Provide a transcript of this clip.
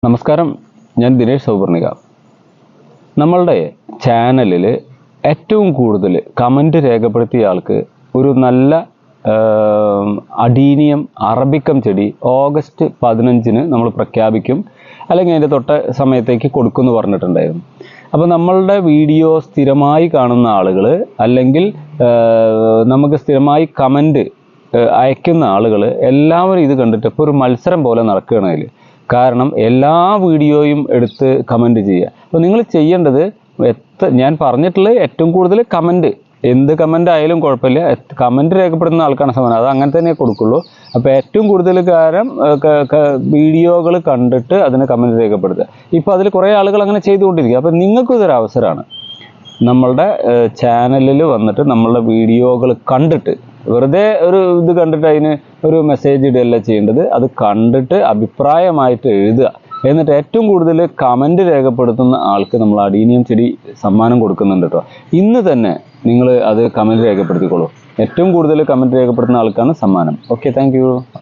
നമസ്കാരം, ഞാൻ ദിനേഷ് സൗപർണിക. നമ്മളുടെ ചാനലിൽ ഏറ്റവും കൂടുതൽ കമൻറ്റ് രേഖപ്പെടുത്തിയ ആൾക്ക് ഒരു നല്ല അഡീനിയം അറബിക്കം ചെടി ഓഗസ്റ്റ് 15 നമ്മൾ പ്രഖ്യാപിക്കും, അല്ലെങ്കിൽ അതിൻ്റെ തൊട്ട സമയത്തേക്ക് കൊടുക്കുമെന്ന് പറഞ്ഞിട്ടുണ്ടായിരുന്നു. അപ്പോൾ നമ്മളുടെ വീഡിയോ സ്ഥിരമായി കാണുന്ന ആളുകൾ, അല്ലെങ്കിൽ നമുക്ക് സ്ഥിരമായി കമൻറ്റ് അയക്കുന്ന ആളുകൾ എല്ലാവരും ഇത് കണ്ടിട്ട് ഇപ്പോൾ ഒരു മത്സരം പോലെ നടക്കുകയാണ് അതിൽ. കാരണം എല്ലാ വീഡിയോയും എടുത്ത് കമൻറ്റ് ചെയ്യുക. അപ്പോൾ നിങ്ങൾ ചെയ്യേണ്ടത്, ഞാൻ പറഞ്ഞിട്ടുള്ള ഏറ്റവും കൂടുതൽ കമൻറ്റ്, എന്ത് കമൻ്റ് ആയാലും കുഴപ്പമില്ല, കമൻറ്റ് രേഖപ്പെടുത്തുന്ന ആൾക്കാണ് സമ്മാനം, അത് അങ്ങനെ തന്നെ കൊടുക്കുള്ളൂ. അപ്പോൾ ഏറ്റവും കൂടുതൽ വീഡിയോകൾ കണ്ടിട്ട് അതിന് കമൻറ്റ് രേഖപ്പെടുത്തുക. ഇപ്പോൾ അതിൽ കുറേ ആളുകൾ അങ്ങനെ ചെയ്തുകൊണ്ടിരിക്കുക. അപ്പോൾ നിങ്ങൾക്കും ഇതൊരു അവസരമാണ്. നമ്മളുടെ ചാനലിൽ വന്നിട്ട് നമ്മളുടെ വീഡിയോകൾ കണ്ടിട്ട്, വെറുതെ ഒരു ഇത് കണ്ടിട്ട് അതിന് ഒരു മെസ്സേജ് ഇടുകയല്ല ചെയ്യേണ്ടത്, അത് കണ്ടിട്ട് അഭിപ്രായമായിട്ട് എഴുതുക. എന്നിട്ട് ഏറ്റവും കൂടുതൽ കമൻറ്റ് രേഖപ്പെടുത്തുന്ന ആൾക്ക് നമ്മൾ അഡീനിയം ചെടി സമ്മാനം കൊടുക്കുന്നുണ്ട് കേട്ടോ. ഇന്ന് തന്നെ നിങ്ങൾ അത് കമൻറ്റ് രേഖപ്പെടുത്തിക്കോളൂ. ഏറ്റവും കൂടുതൽ കമൻറ്റ് രേഖപ്പെടുത്തുന്ന ആൾക്കാണ് സമ്മാനം. Okay, thank you.